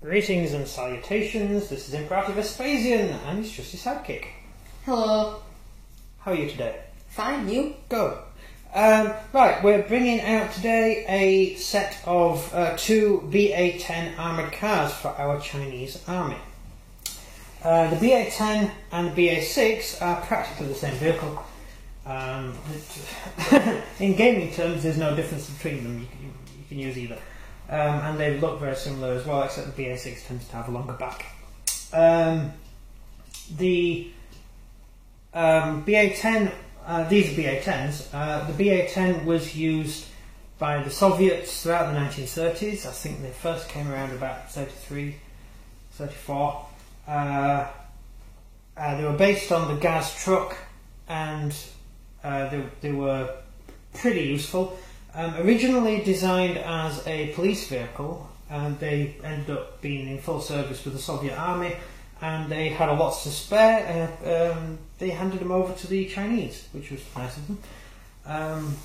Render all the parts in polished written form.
Greetings and salutations, this is Imperative Vespasian, and it's just his sidekick. Hello. How are you today? Fine, you? Good. Right, we're bringing out today a set of two BA-10 armoured cars for our Chinese army. The BA-10 and the BA-6 are practically the same vehicle. In gaming terms, there's no difference between them, you can use either. And they look very similar as well, except the BA-6 tends to have a longer back. The BA-10, these are BA-10s. The BA-10 was used by the Soviets throughout the 1930s. I think they first came around about 33, 34. They were based on the Gaz truck, and they were pretty useful. Originally designed as a police vehicle, and they ended up being in full service with the Soviet army, and they had a lot to spare. They handed them over to the Chinese, which was nice of them.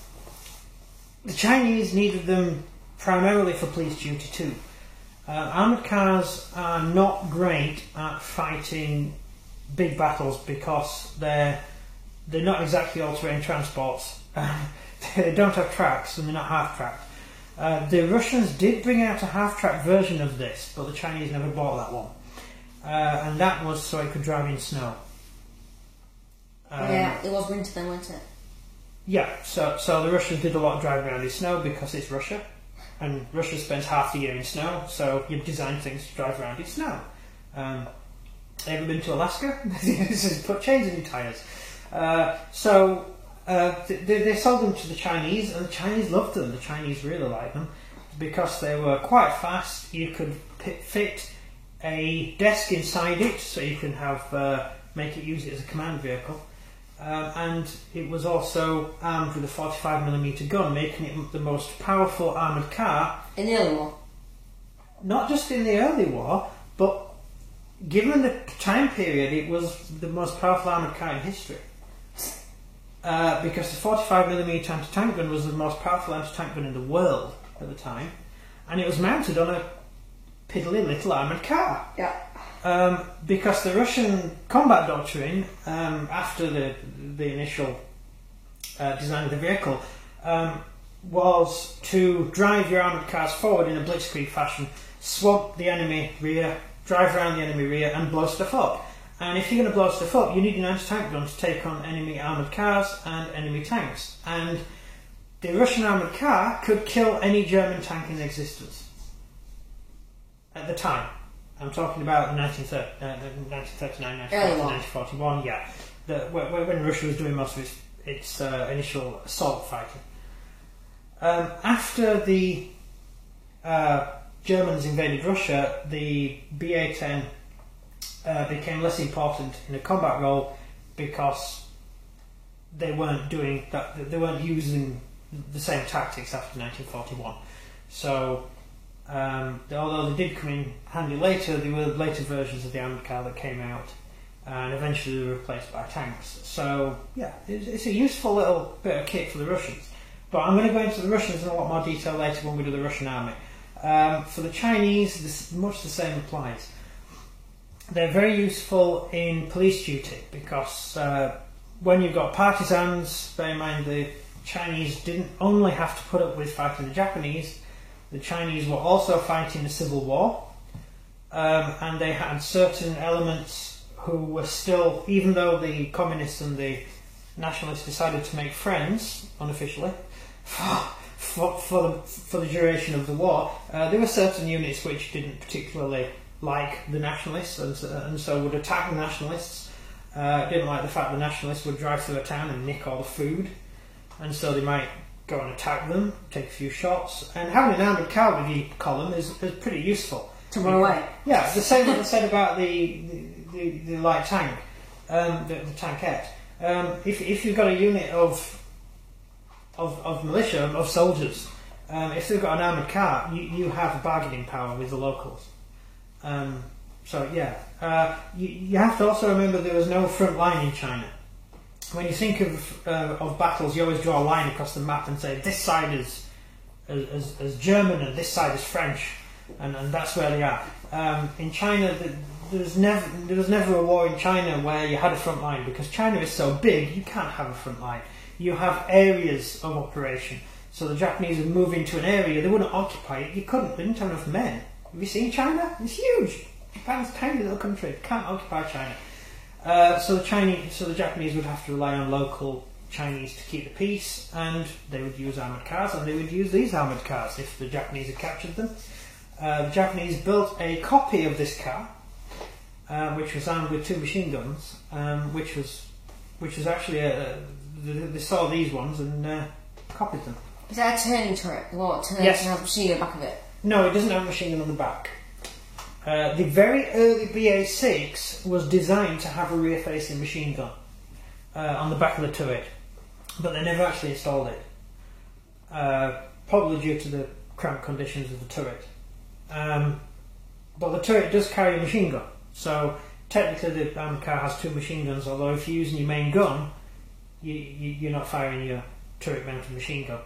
The Chinese needed them primarily for police duty too. Armoured cars are not great at fighting big battles because they're not exactly all-terrain transports. They don't have tracks, and they're not half-tracked. The Russians did bring out a half-track version of this, but the Chinese never bought that one. And that was so it could drive in snow. Yeah, it was winter then, wasn't it? Yeah, so the Russians did a lot of driving around in snow because it's Russia, and Russia spends half the year in snow, so you design things to drive around in snow. Ever been to Alaska? This is put chains in your tyres. They sold them to the Chinese, and the Chinese loved them. The Chinese really liked them because they were quite fast. You could fit a desk inside it, so you can have make it use it as a command vehicle. And it was also armed with a 45mm gun, making it the most powerful armoured car in the early war. Not just in the early war, but given the time period, it was the most powerful armoured car in history. Because the 45mm anti-tank gun was the most powerful anti-tank gun in the world at the time, and it was mounted on a piddly little armoured car. Yeah. Because the Russian combat doctrine, after the initial design of the vehicle, was to drive your armoured cars forward in a blitzkrieg fashion, swamp the enemy rear, drive around the enemy rear, and blow stuff up. And if you're going to blow stuff up, you need an anti-tank gun to take on enemy armoured cars and enemy tanks. And the Russian armoured car could kill any German tank in existence at the time. I'm talking about 1939, 1941, yeah. When Russia was doing most of its initial assault fighting. After the Germans invaded Russia, the BA-10 became less important in a combat role because they weren't doing that. They weren't using the same tactics after 1941. So, although they did come in handy later, there were later versions of the armoured car that came out, and eventually they were replaced by tanks. So, yeah, it's a useful little bit of kit for the Russians. But I'm going to go into the Russians in a lot more detail later when we do the Russian army. For the Chinese, much the same applies. They're very useful in police duty because when you've got partisans, bear in mind the Chinese didn't only have to put up with fighting the Japanese, the Chinese were also fighting the Civil War, and they had certain elements who were still, even though the communists and the nationalists decided to make friends, unofficially, for the duration of the war, there were certain units which didn't particularly like the nationalists, and so would attack the nationalists. Didn't like the fact the nationalists would drive through a town and nick all the food, and so they might go and attack them, take a few shots. And having an armoured cavalry column is pretty useful to run away. Yeah, the same what I said about the light tank, the tankette. If you've got a unit of militia, of soldiers, if they've got an armoured car, you have bargaining power with the locals. So yeah, you have to also remember there was no front line in China. When you think of battles, you always draw a line across the map and say this side is German and this side is French. and that's where they are. In China, there was never a war in China where you had a front line, because China is so big, you can't have a front line. You have areas of operation. So the Japanese would move into an area, they wouldn't occupy it. You couldn't. They didn't have enough men. Have you seen China? It's huge. Japan's a tiny little country. It can't occupy China. So the Japanese would have to rely on local Chinese to keep the peace, and they would use armoured cars, and they would use these armoured cars if the Japanese had captured them. The Japanese built a copy of this car, which was armed with 2 machine guns, which was actually they saw these ones and copied them. Is that a turning turret? What? Yes. To have a machine gun back of it? No, it doesn't have a machine gun on the back. The very early BA6 was designed to have a rear-facing machine gun on the back of the turret, but they never actually installed it, probably due to the cramped conditions of the turret. But the turret does carry a machine gun, so technically the armoured car has 2 machine guns, although if you're using your main gun, you're not firing your turret-mounted machine gun,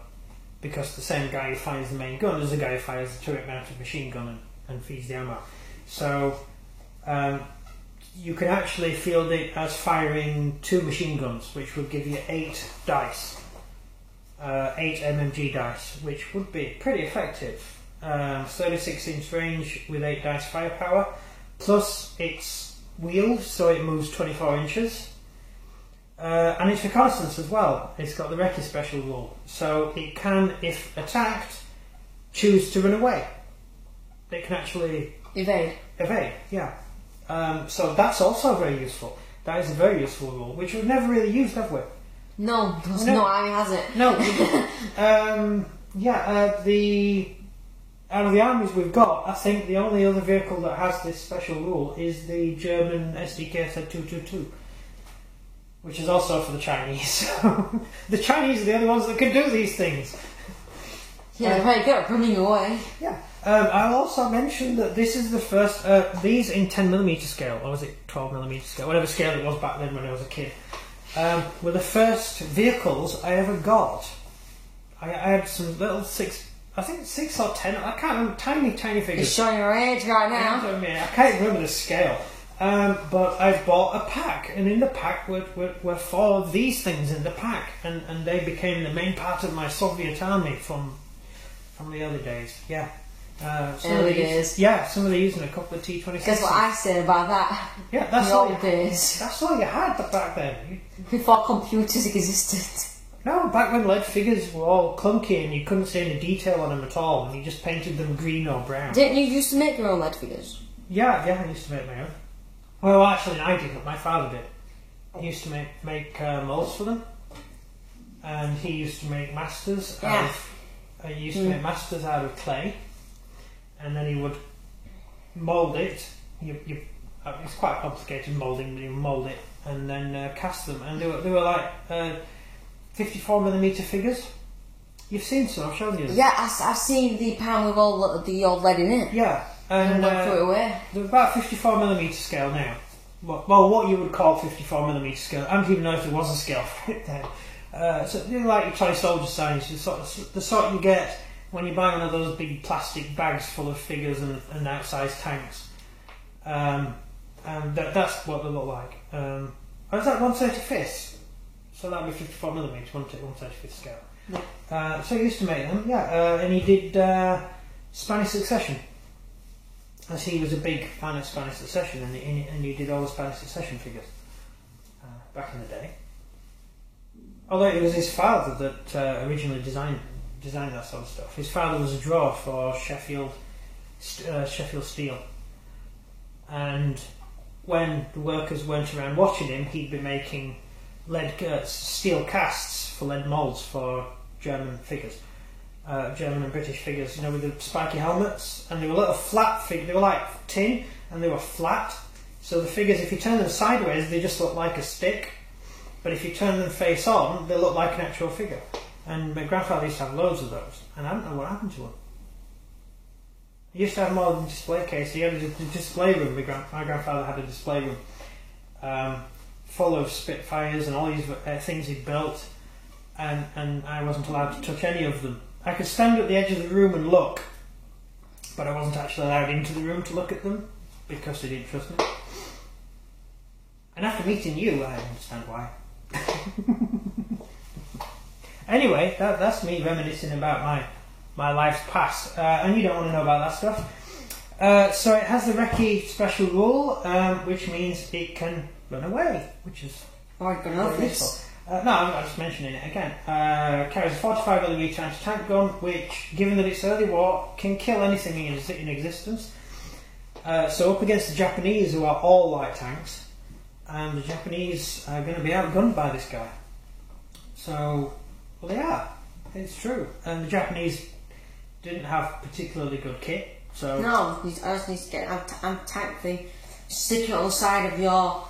because the same guy who fires the main gun is the guy who fires the turret-mounted machine gun and feeds the ammo. So you can actually field it as firing 2 machine guns, which would give you 8 dice, 8 MMG dice, which would be pretty effective. 36-inch range with 8 dice firepower, plus it's wheeled, so it moves 24 inches. And it's reconnaissance as well. It's got the recce special rule, so it can, if attacked, choose to run away. It can actually Evade. Yeah. So that's also very useful. That is a very useful rule, which we've never really used, have we? No, no army has it. No. Out of the armies we've got, I think the only other vehicle that has this special rule is the German SDK 222, which is also for the Chinese. The Chinese are the only ones that can do these things. Yeah, they're very good at running away. Yeah. I'll also mention that this is the first, these in 10mm scale, or was it 12mm scale, whatever scale it was back then when I was a kid, were the first vehicles I ever got. I had some little 6 or 10, I can't remember, tiny figures. You're showing your age right now. I can't remember the scale. But I bought a pack, and in the pack were 4 of these things in the pack, and they became the main part of my Soviet army from the early days. Yeah. Early days. Yeah, some of these and a couple of T-26s. Guess what I said about that? Yeah, that's the all old days. That's all you had back then. Before computers existed. No, back when lead figures were all clunky and you couldn't see any detail on them at all, and you just painted them green or brown. Didn't you used to make your own lead figures? Yeah, I used to make my own. Well, actually, I didn't. My father did. He used to make molds for them, and he used to make masters out of clay, and then he would mould it. It's quite complicated moulding, but he would mould it and then cast them, and they were like 54mm figures. You've seen some, I've shown you them. Yeah, I've seen the pan with all the old lead in it. Yeah, and threw it away. They're about 54mm scale now. Well, what you would call 54mm scale. I don't even know if there was a scale for it then. So they're like your toy soldier size, the sort you get when you buy one of those big plastic bags full of figures and outsized tanks. And that's what they look like. Is that 1/35th? So that would be 54mm, 1/35th scale. Yeah. So he used to make them, and he did Spanish Succession, as he was a big fan of Spanish Succession, and he did all the Spanish Succession figures back in the day. Although it was his father that originally designed that sort of stuff. His father was a drawer for Sheffield Steel, and when the workers weren't around watching him, he'd be making steel casts for lead moulds for German figures, German and British figures, with the spiky helmets, and they were little flat figures. They were like tin, and they were flat. So the figures, if you turn them sideways, they just look like a stick. But if you turn them face on, they look like an actual figure. And my grandfather used to have loads of those, and I don't know what happened to them. He used to have more than a display case. He had a display room. My grandfather had a display room full of Spitfires and all these things he'd built, and I wasn't allowed to touch any of them. I could stand at the edge of the room and look, but I wasn't actually allowed into the room to look at them because they didn't trust me. And after meeting you, I understand why. Anyway, that's me reminiscing about my life's past, and you don't want to know about that stuff. So it has the recce special rule, which means it can run away, which is Or gone over very this. useful. No, I'm just mentioning it again. Carries a 45mm anti-tank gun, which, given that it's early war, can kill anything in existence. So up against the Japanese, who are all light tanks, the Japanese are going to be outgunned by this guy. So, well, they are. It's true. And the Japanese didn't have particularly good kit. So No, I just need to get a tank thing, stick it on the side of your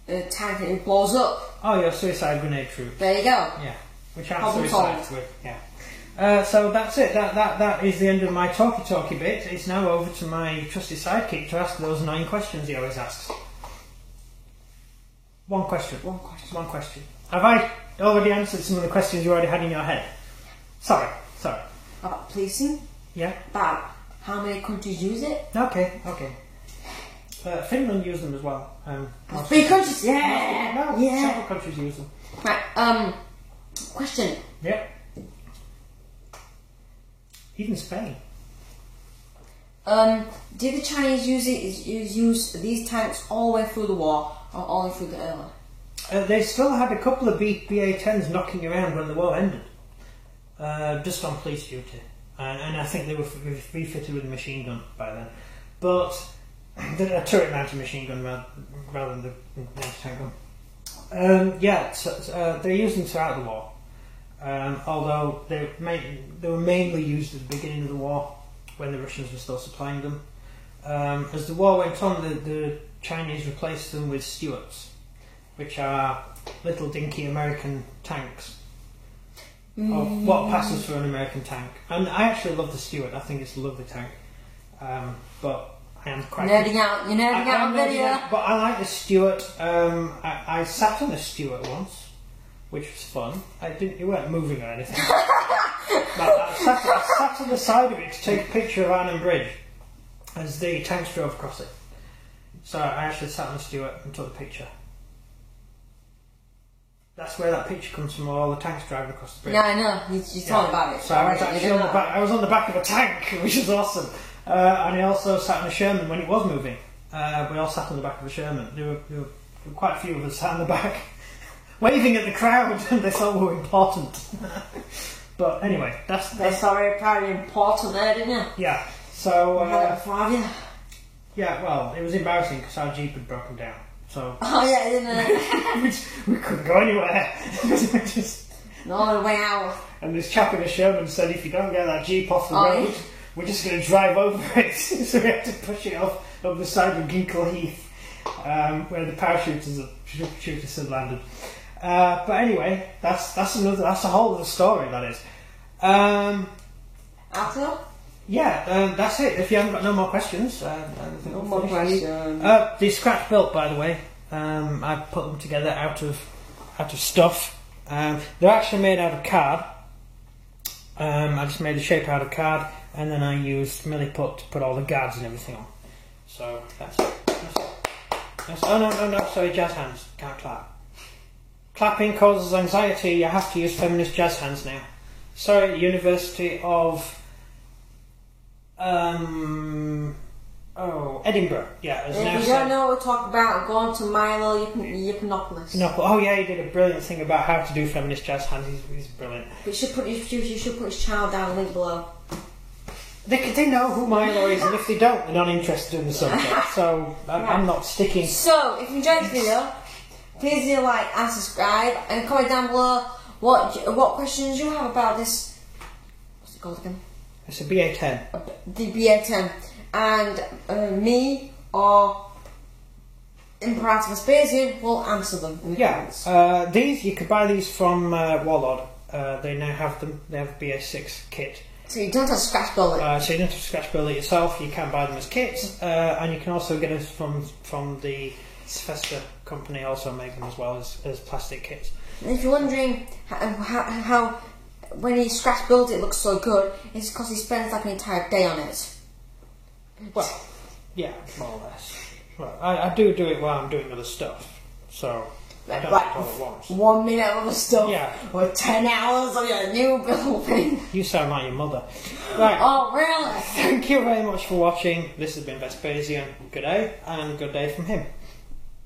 tank and it blows up. Oh, your suicide grenade troop. There you go. Yeah, which I'm Problem suicide solved. with. Yeah. So that's it. That is the end of my talky bit. It's now over to my trusty sidekick to ask those 9 questions he always asks. One question. One question. Have I already answered some of the questions you already had in your head? Sorry. About policing? Yeah. About how many countries use it? Okay. Finland use them as well. 3 countries? Yeah! No, Yeah! several countries use them. Right, question. Yep. Even Spain. Did the Chinese use these tanks all the way through the war, or only through the early? They still had a couple of BA-10s knocking around when the war ended, just on police duty, and I think they were refitted with a machine gun by then. But a turret-mounted machine gun rather than the anti-tank gun. They used them throughout the war, although they were mainly used at the beginning of the war when the Russians were still supplying them. As the war went on, the Chinese replaced them with Stuarts, which are little dinky American tanks, of what passes for an American tank. And I actually love the Stuart. I think it's a lovely tank, but I am quite Nerding out. You're nerding out on video. But I like the Stuart. I sat on a Stuart once, which was fun. It weren't moving or anything. But I sat on the side of it to take a picture of Arnhem Bridge as the tanks drove across it. So I actually sat on the Stuart and took the picture. That's where that picture comes from, all the tanks driving across the bridge. Yeah, I know. You told about it. So I was actually on the back. I was on the back of a tank, which was awesome. And I also sat on a Sherman when it was moving. We all sat on the back of a Sherman. There were quite a few of us sat on the back, waving at the crowd, and they thought we were important. But anyway, that's very important there, didn't you? yeah. So Yeah, well, it was embarrassing because our Jeep had broken down. So oh yeah, didn't it? we couldn't go anywhere. No way out. And this chap in a Sherman said, if you don't get that Jeep off the Oh, road, yeah. we're just going to drive over it. So we had to push it off up the side of Ginkle Heath, where the parachuters had landed. But anyway, that's a whole other story, that is. After? Yeah, that's it. If you haven't got no more questions, No more questions. The scratch built, by the way. I put them together out of stuff. They're actually made out of card. I just made the shape out of card, and then I used Milliput to put all the guards and everything on. So that's it. Oh no! Sorry, jazz hands. Can't clap. Clapping causes anxiety. You have to use feminist jazz hands now. Sorry, University of Edinburgh. Yeah. If you don't know what we're talking about, go on to Milo Yiannopoulos. Oh yeah, he did a brilliant thing about how to do feminist jazz hands. He's brilliant. But you should put his channel down, link below. They know who Milo is, and if they don't, they're not interested in the subject. So I'm not sticking. So, if you enjoyed this video, please do like and subscribe, and comment down below what questions you have about this. What's it called again? It's a BA-10. The BA-10, and me or Imperator Vespasian will answer them in the comments. These you could buy these from Warlord. They now have them. They have a BA-6 kit. So you don't have to scratch build it. So you don't have to scratch build it yourself. You can buy them as kits, and you can also get them from the Sfesta company. Also make them as well as plastic kits. And if you're wondering how when he scratch builds it looks so good, it's because he spends like an entire day on it. Well, yeah, more or less. Well, I do it while I'm doing other stuff, so I don't do it all at once. 1 minute of the stuff. Yeah. Or 10 hours of your new building. You sound like your mother. Right. Oh, really? Thank you very much for watching. This has been Vespasian. Good day, and good day from him.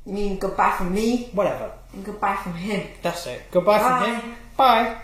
You mean goodbye from me? Whatever. And goodbye from him. That's it. Goodbye from Bye. him. Bye.